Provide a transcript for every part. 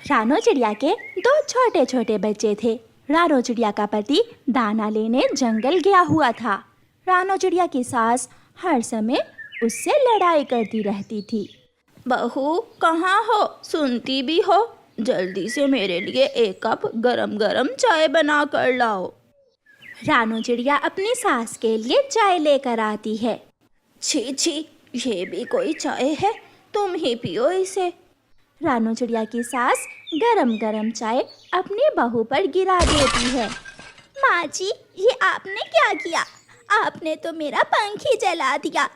रानो चिड़िया के दो छोटे छोटे बच्चे थे। रानो चिड़िया का पति दाना लेने जंगल गया हुआ था। रानो चिड़िया की सास हर समय उससे लड़ाई करती रहती थी। बहू कहाँ हो, सुनती भी हो? जल्दी से मेरे लिए एक कप गरम गरम चाय बना कर लाओ। रानो चिड़िया अपनी सास के लिए चाय लेकर आती है। छी छी, ये भी कोई चाय है? तुम ही पियो इसे। रानो चिड़िया की सास गरम गरम चाय अपनी बहू पर गिरा देती है। माँ जी, ये आपने क्या किया? आपने तो मेरा पंख ही जला दिया।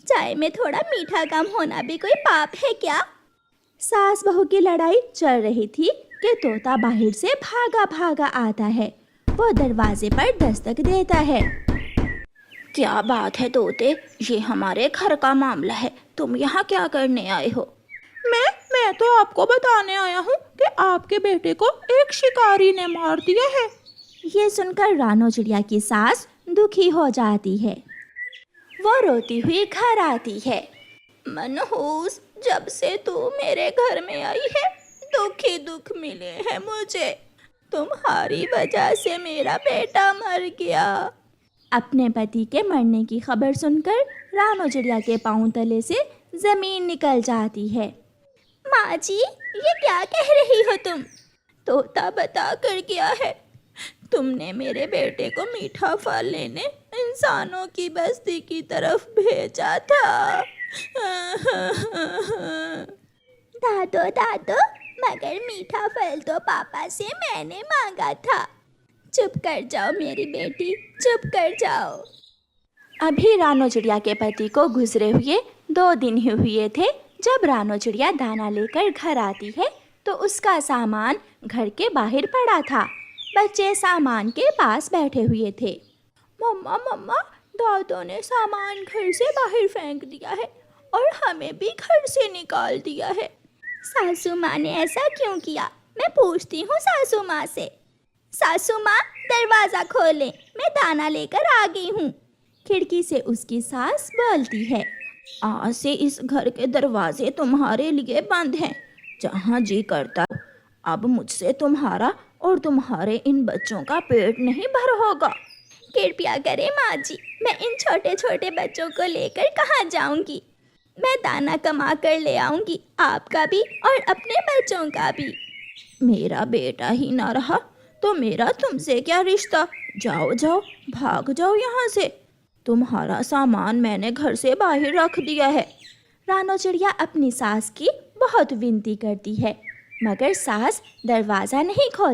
चाय में थोड़ा मीठा कम होना भी कोई पाप है क्या? सास बहू की लड़ाई चल रही थी कि तोता बाहर से भागा भागा आता है। वो दरवाजे पर दस्तक देता है। क्या बात है तोते, ये हमारे घर का मामला है, तुम यहाँ क्या करने आए हो? मैं तो आपको बताने आया हूँ कि आपके बेटे को एक शिकारी ने मार दिया है। ये सुनकर रानो चिड़िया की सास दुखी हो जाती है। वो रोती हुई घर आती है। मनहूस, जब से तू मेरे घर में आई है दुख ही दुख मिले हैं मुझे। तुम्हारी वजह से मेरा बेटा मर गया। अपने पति के मरने की खबर सुनकर रानो चिड़िया के पांव तले से जमीन निकल जाती है। माँ जी, ये क्या कह रही हो तुम? तोता बता कर गया है, तुमने मेरे बेटे को मीठा फल लेने इंसानों की बस्ती की तरफ भेजा था। दादो दादो, मगर मीठा फल तो पापा से मैंने मांगा था। चुप कर जाओ मेरी बेटी, चुप कर जाओ। अभी रानो चिड़िया के पति को गुजरे हुए 2 दिन ही हुए थे। जब रानो चिड़िया दाना लेकर घर आती है तो उसका सामान घर के बाहर पड़ा था। बच्चे सामान के पास बैठे हुए थे। मम्मा मम्मा, दादो ने सामान घर से बाहर फेंक दिया है और हमें भी घर से निकाल दिया है। सासू माँ ने ऐसा क्यों किया? मैं पूछती हूँ सासू माँ से। सासू माँ, दरवाज़ा खोलें, मैं दाना लेकर आ गई हूँ। खिड़की से उसकी सास बोलती है। आज से इस घर के दरवाजे तुम्हारे लिए बंद हैं। जहाँ जी करता अब मुझसे तुम्हारा और तुम्हारे इन बच्चों का पेट नहीं भर होगा। कृपया करें माँ जी, मैं इन छोटे छोटे बच्चों को लेकर कहाँ जाऊँगी? मैं दाना कमा कर ले आऊँगी, आपका भी और अपने बच्चों का भी। मेरा बेटा ही ना रहा तो मेरा तुमसे क्या रिश्ता? जाओ जाओ, भाग जाओ यहाँ से। तुम्हारा सामान मैंने घर से बाहर रख दिया है। रानो चिड़िया अपनी सास की बहुत विनती करती है, मगर सास दरवाज़ा नहीं खोल।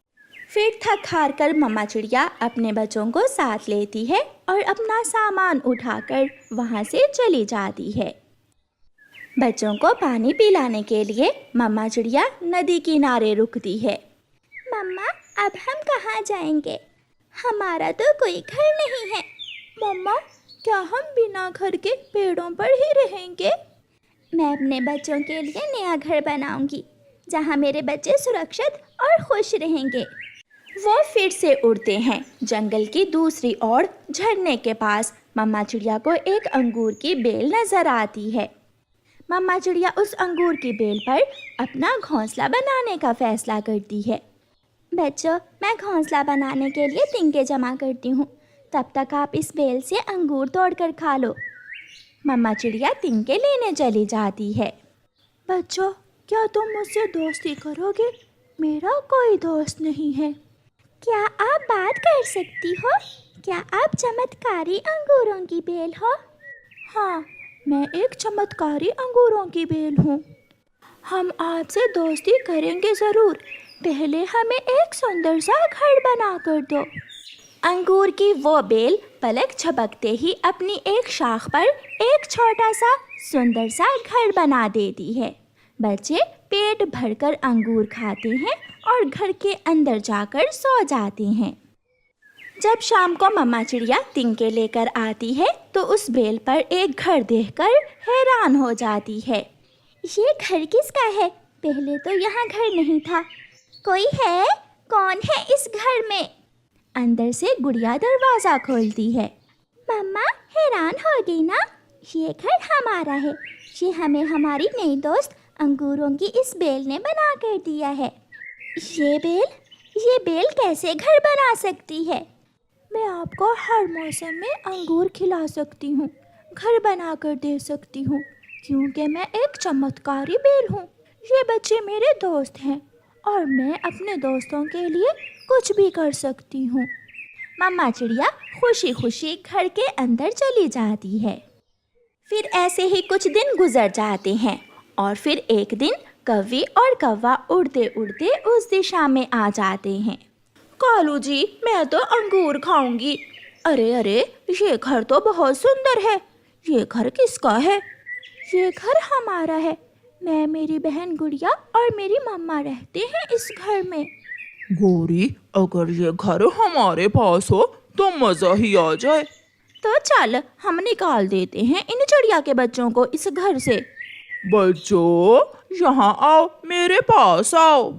फिर थक हार कर मम्मा चिड़िया अपने बच्चों को साथ लेती है और अपना सामान उठाकर वहाँ से चली जाती है। बच्चों को पानी पिलाने के लिए मम्मा चिड़िया नदी किनारे रुकती है। मम्मा, अब हम कहाँ जाएंगे? हमारा तो कोई घर नहीं है। मम्मा, क्या हम बिना घर के पेड़ों पर ही रहेंगे? मैं अपने बच्चों के लिए नया घर बनाऊंगी, जहाँ मेरे बच्चे सुरक्षित और खुश रहेंगे। वो फिर से उड़ते हैं। जंगल की दूसरी ओर झरने के पास मम्मा चिड़िया को एक अंगूर की बेल नजर आती है। मम्मा चिड़िया उस अंगूर की बेल पर अपना घोंसला बनाने का फैसला करती है। बच्चों, मैं घोंसला बनाने के लिए तिनके जमा करती हूँ, तब तक आप इस बेल से अंगूर तोड़कर खा लो। मम्मा चिड़िया तिनके लेने चली जाती है। बच्चों, क्या तुम मुझसे दोस्ती करोगे? मेरा कोई दोस्त नहीं है। क्या आप बात कर सकती हो? क्या आप चमत्कारी अंगूरों की बेल हो? हाँ, मैं एक चमत्कारी अंगूरों की बेल हूँ। हम आपसे दोस्ती करेंगे ज़रूर, पहले हमें एक सुंदर सा घर बना कर दो। अंगूर की वो बेल पलक झपकते ही अपनी एक शाख पर एक छोटा सा सुंदर सा घर बना देती है। बच्चे पेट भरकर अंगूर खाते हैं और घर के अंदर जाकर सो जाते हैं। जब शाम को मम्मा चिड़िया तिनके लेकर आती है तो उस बेल पर एक घर देखकर हैरान हो जाती है। ये घर किसका है? पहले तो यहाँ घर नहीं था। कोई है? कौन है इस घर में? अंदर से गुड़िया दरवाज़ा खोलती है। मम्मा, हैरान हो गई ना? ये घर हमारा है। یہ ہمیں ہماری نئی دوست انگوروں کی اس بیل نے بنا کر دیا ہے۔ یہ بیل کیسے گھر بنا سکتی ہے؟ میں آپ کو ہر موسم میں انگور کھلا سکتی ہوں، گھر بنا کر دے سکتی ہوں، کیونکہ میں ایک چمتکاری بیل ہوں۔ یہ بچے میرے دوست ہیں اور میں اپنے دوستوں کے لیے کچھ بھی کر سکتی ہوں۔ ماما چڑیا خوشی خوشی گھر کے اندر چلی جاتی ہے۔ پھر ایسے ہی کچھ دن گزر جاتے ہیں اور پھر ایک دن کوی اور کوا اڑتے اڑتے اس دشا میں آ جاتے ہیں۔ کالو جی، میں تو انگور کھاؤں گی۔ ارے یہ گھر تو بہت سندر ہے، یہ گھر کس کا ہے؟ یہ گھر ہمارا ہے، میں، میری بہن گڑیا اور میری مما رہتے ہیں اس گھر میں۔ گوری، اگر یہ گھر ہمارے پاس ہو تو مزہ ہی آ جائے۔ تو چل ہم نکال دیتے ہیں ان چڑیا کے بچوں کو اس گھر سے۔ بچوں، یہاں آؤ، میرے پاس آؤ۔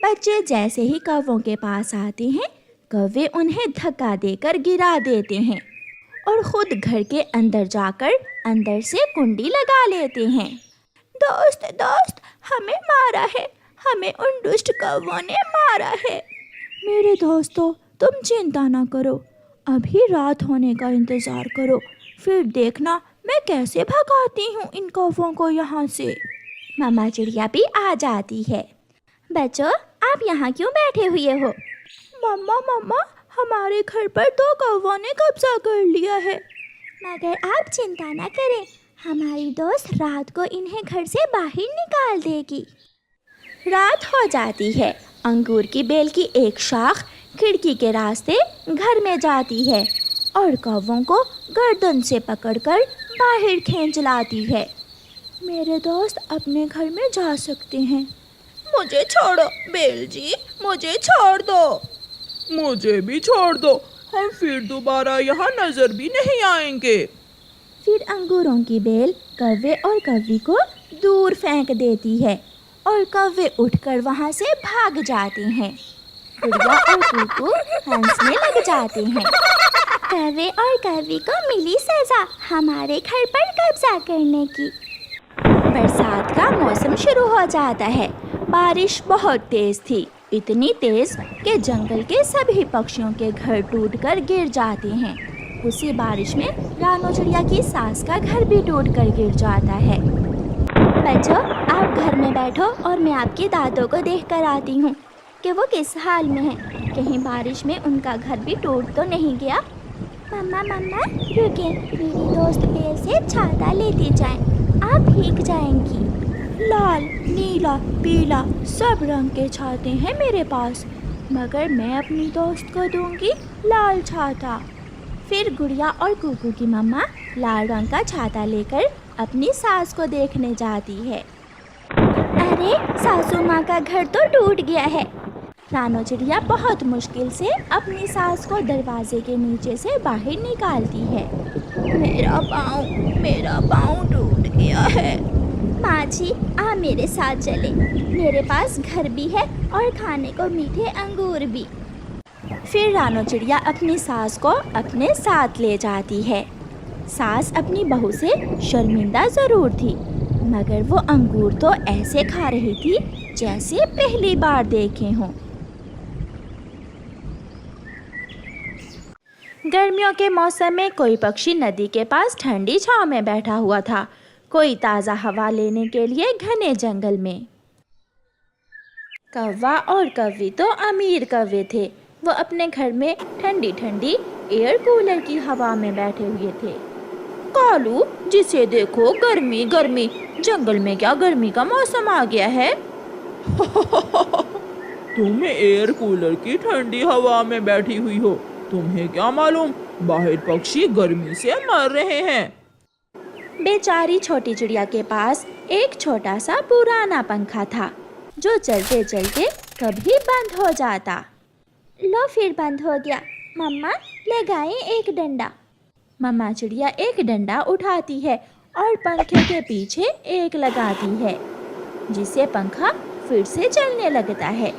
بچے جیسے ہی کووں کے پاس آتے ہیں، کوے انہیں دھکا دے کر گرا دیتے ہیں اور خود گھر کے اندر جا کر اندر سے کنڈی لگا لیتے ہیں۔ دوست ہمیں مارا ہے، ہمیں ان دشت کووں نے مارا ہے۔ میرے دوستو، تم چنتا نہ کرو، ابھی رات ہونے کا انتظار کرو، پھر دیکھنا میں کیسے بھگاتی ہوں ان کووں کو یہاں سے۔ ماما چڑیا بھی آ جاتی ہے۔ بچوں، آپ یہاں کیوں بیٹھے ہوئے ہو؟ مما، ہمارے گھر پر 2 کووں نے قبضہ کر لیا ہے۔ مگر آپ چنتا نہ کریں، ہماری دوست رات کو انہیں گھر سے باہر نکال دے گی۔ رات ہو جاتی ہے۔ انگور کی بیل کی ایک شاخ کھڑکی کے راستے گھر میں جاتی ہے اور کووں کو گردن سے پکڑ کر باہر کھینچ لاتی ہے۔ میرے دوست اپنے گھر میں جا سکتے ہیں۔ مجھے چھوڑو بیل جی، مجھے چھوڑ دو۔ مجھے بھی چھوڑ دو، ہم پھر دوبارہ یہاں نظر بھی نہیں آئیں گے۔ پھر انگوروں کی بیل کوے اور کوی کو دور پھینک دیتی ہے اور کوے اٹھ کر وہاں سے بھاگ جاتے ہیں۔ گڑیا اور کوکو ہنسنے لگ جاتے ہیں۔ کوے اور کوی کو ملی سزا ہمارے گھر پر قبضہ کرنے کی۔ برسات کا موسم شروع ہو جاتا ہے۔ بارش بہت تیز تھی، اتنی تیز کہ جنگل کے سبھی پکشیوں کے گھر ٹوٹ کر گر جاتے ہیں۔ اسی بارش میں رانو چڑیا کی ساس کا گھر بھی ٹوٹ کر گر جاتا ہے۔ بچوں، آپ گھر میں بیٹھو اور میں آپ کے دادوں کو دیکھ کر آتی ہوں کہ وہ کس حال میں ہیں، کہیں بارش میں ان کا گھر بھی ٹوٹ تو نہیں گیا۔ مما رکیں، میری دوست بیل سے چھاتا لیتی جائیں، آپ بھیگ جائیں گی۔ لال، نیلا، پیلا سب رنگ کے چھاتے ہیں میرے پاس، مگر میں اپنی دوست کو دوں گی لال چھاتا۔ پھر گڑیا اور کوکو کی مما لال رنگ کا چھاتا لے کر اپنی ساس کو دیکھنے جاتی ہے۔ ارے ساسو ماں کا گھر تو ٹوٹ گیا ہے۔ رانو چڑیا بہت مشکل سے اپنی ساس کو دروازے کے نیچے سے باہر نکالتی ہے۔ میرا پاؤں ٹوٹ گیا ہے۔ ماں جی، آپ میرے ساتھ چلیں، میرے پاس گھر بھی ہے اور کھانے کو میٹھے انگور بھی۔ پھر رانو چڑیا اپنی ساس کو اپنے ساتھ لے جاتی ہے۔ ساس اپنی بہو سے شرمندہ ضرور تھی، مگر وہ انگور تو ایسے کھا رہی تھی جیسے پہلی بار دیکھے ہوں۔ گرمیوں کے موسم میں کوئی پکشی ندی کے پاس ٹھنڈی چھاؤں میں بیٹھا ہوا تھا، کوئی تازہ ہوا لینے کے لیے گھنے جنگل میں۔ کوا اور کوی تو امیر کوے تھے، وہ اپنے گھر میں ٹھنڈی ٹھنڈی ایئر کولر کی ہوا میں بیٹھے ہوئے تھے۔ کالو، جسے دیکھو گرمی گرمی، جنگل میں کیا گرمی کا موسم آ گیا ہے؟ تم ایئر کولر کی ٹھنڈی ہوا میں بیٹھی ہوئی ہو، تمہیں کیا معلوم باہر پکشی گرمی سے مر رہے ہیں۔ بیچاری چھوٹی چڑیا کے پاس ایک چھوٹا سا پرانا پنکھا تھا جو چلتے چلتے کبھی بند ہو جاتا۔ لو پھر بند ہو گیا، مما لگائیں ایک ڈنڈا۔ مما چڑیا ایک ڈنڈا اٹھاتی ہے اور پنکھے کے پیچھے ایک لگاتی ہے، جس سے پنکھا پھر سے چلنے لگتا ہے۔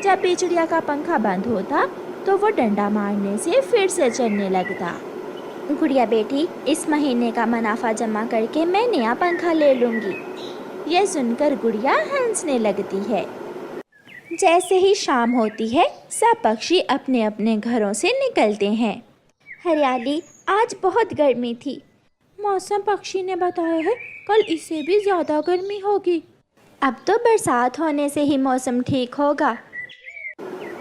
جب بھی چڑیا کا پنکھا بند ہوتا تو وہ ڈنڈا مارنے سے پھر سے چلنے لگتا۔ गुड़िया बेटी, इस महीने का मुनाफा जमा करके मैं नया पंखा ले लूँगी। यह सुनकर गुड़िया हंसने लगती है। जैसे ही शाम होती है, सब पक्षी अपने अपने घरों से निकलते हैं। हरियाली, आज बहुत गर्मी थी। मौसम पक्षी ने बताया है कल इससे भी ज़्यादा गर्मी होगी। अब तो बरसात होने से ही मौसम ठीक होगा।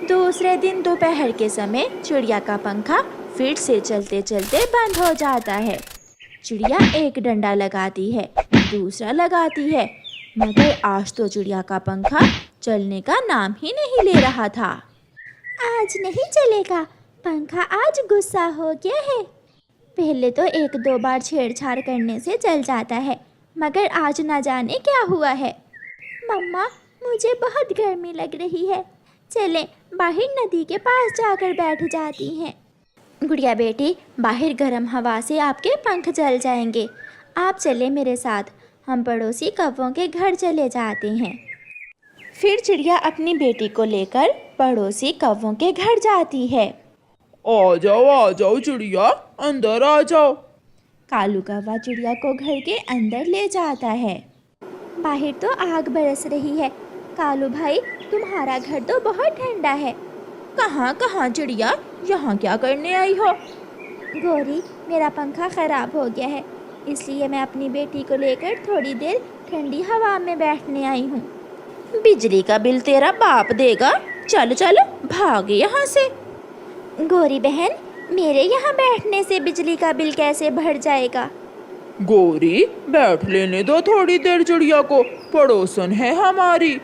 दूसरे दिन दोपहर के समय चिड़िया का पंखा फिर से चलते चलते बंद हो जाता है। चिड़िया एक डंडा लगाती है, दूसरा लगाती है, मगर आज तो चिड़िया का पंखा चलने का नाम ही नहीं ले रहा था। आज नहीं चलेगा, पंखा आज गुस्सा हो गया है। पहले तो एक दो बार छेड़छाड़ करने से चल जाता है, मगर आज ना जाने क्या हुआ है। मम्मा, मुझे बहुत गर्मी लग रही है, चलें बाहर नदी के पास जाकर बैठ जाती हैं। गुड़िया बेटी, बाहर गर्म हवा से आपके पंख जल जाएंगे। आप चले मेरे साथ, हम पड़ोसी कौवों के घर चले जाते हैं। फिर चिड़िया अपनी बेटी को लेकर पड़ोसी कौवों के घर जाती है। आ जाओ चिड़िया, अंदर आ जाओ। कालू कौवा चिड़िया को घर के अंदर ले जाता है। बाहर तो आग बरस रही है। कालू भाई, तुम्हारा घर तो बहुत ठंडा है। कहाँ चिड़िया, यहाँ क्या करने आई हो? गौरी, मेरा पंखा ख़राब हो गया है, इसलिए मैं अपनी बेटी को लेकर थोड़ी देर ठंडी हवा में बैठने आई हूँ। बिजली का बिल तेरा बाप देगा, चल चल भाग यहाँ से। गौरी बहन, मेरे यहाँ बैठने से बिजली का बिल कैसे बढ़ जाएगा? गौरी, बैठ लेने दो थोड़ी देर चिड़िया को, पड़ोसन है हमारी।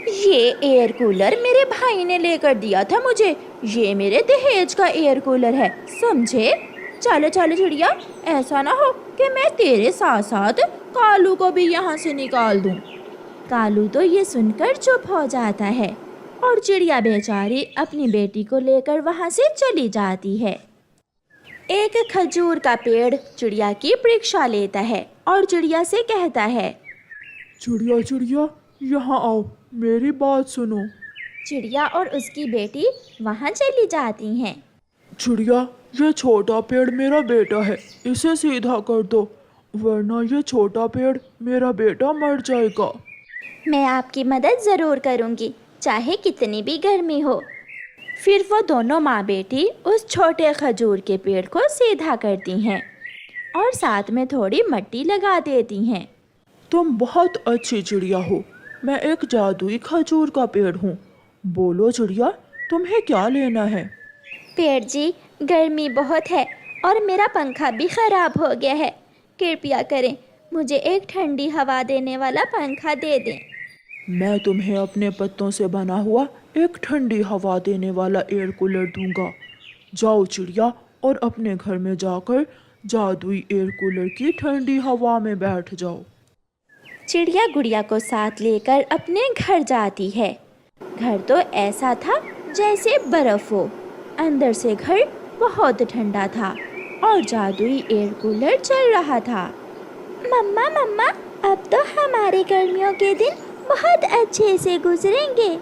ये एयर कूलर मेरे भाई ने लेकर दिया था मुझे, ये मेरे दहेज का एयर कूलर है, समझे? चलो चलो चिड़िया, ऐसा ना हो कि मैं तेरे साथ साथ कालू को भी यहाँ से निकाल दूँ। कालू तो ये सुनकर चुप हो जाता है और चिड़िया बेचारी अपनी बेटी को लेकर वहाँ से चली जाती है। एक खजूर का पेड़ चिड़िया की परीक्षा लेता है और चिड़िया से कहता है, चिड़िया यहाँ आओ, मेरी बात सुनो। चिड़िया और उसकी बेटी वहाँ चली जाती हैं। चिड़िया, ये छोटा पेड़ मेरा बेटा है, इसे सीधा कर दो, वरना ये छोटा पेड़ मेरा बेटा मर जाएगा। मैं आपकी मदद ज़रूर करूँगी, चाहे कितनी भी गर्मी हो। फिर वो दोनों माँ बेटी उस छोटे खजूर के पेड़ को सीधा करती हैं और साथ में थोड़ी मिट्टी लगा देती हैं। तुम बहुत अच्छी चिड़िया हो, मैं एक जादुई खजूर का पेड़ हूँ। बोलो चिड़िया, तुम्हें क्या लेना है? पेड़ जी, गर्मी बहुत है और मेरा पंखा भी ख़राब हो गया है, कृपया करें मुझे एक ठंडी हवा देने वाला पंखा दे दें। मैं तुम्हें अपने पत्तों से बना हुआ एक ठंडी हवा देने वाला एयर कूलर दूंगा। जाओ चिड़िया और अपने घर में जाकर जादुई एयर कूलर की ठंडी हवा में बैठ जाओ। चिड़िया गुड़िया को साथ लेकर अपने घर जाती है। घर तो ऐसा था जैसे बर्फ हो, अंदर से घर बहुत ठंडा था और जादुई एयर कूलर चल रहा था। मम्मा, अब तो हमारे गर्मियों के दिन बहुत अच्छे से गुजरेंगे।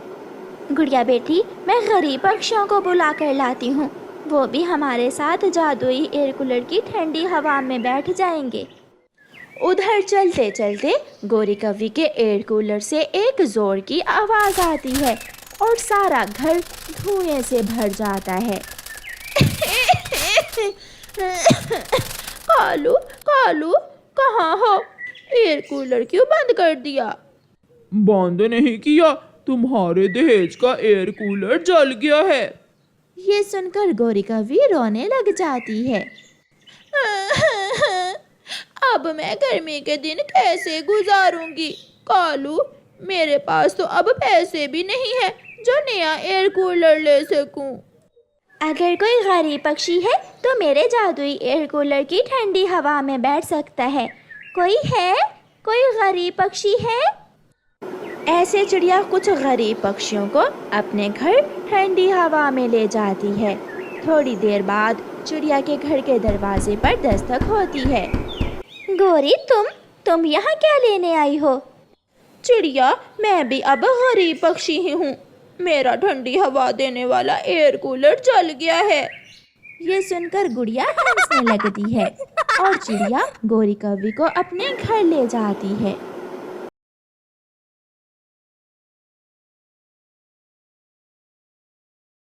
गुड़िया बेटी, मैं गरीब पक्षियों को बुला कर लाती हूँ, वो भी हमारे साथ जादुई एयर कूलर की ठंडी हवा में बैठ जाएंगे। उधर चलते चलते गोरी कौवी के एयर कूलर से एक जोर की आवाज़ आती है और सारा घर धुएं से भर जाता है। कालू कहाँ हो? एयर कूलर क्यों बंद कर दिया? बंद नहीं किया, तुम्हारे दहेज का एयर कूलर जल गया है। ये सुनकर गोरी कौवी रोने लग जाती है। अब मैं गर्मी के दिन कैसे गुजारूंगी? कालू, मेरे पास तो अब पैसे भी नहीं है जो नया एयर कूलर ले सकूं। अगर कोई गरीब पक्षी है तो मेरे जादुई एयर कूलर की ठंडी हवा में बैठ सकता है। कोई है? कोई गरीब पक्षी है? ऐसे चिड़िया कुछ गरीब पक्षियों को अपने घर ठंडी हवा में ले जाती है। थोड़ी देर बाद चिड़िया के घर के दरवाजे पर दस्तक होती है। गोरी, तुम यहाँ क्या लेने आई हो? चिड़िया, मैं भी अब गरीब पक्षी ही हूँ, मेरा ठंडी हवा देने वाला एयर कूलर जल गया है। یہ سن کر گڑیا ہنسنے لگتی ہے اور چڑیا گوری کوی کو اپنے گھر لے جاتی ہے۔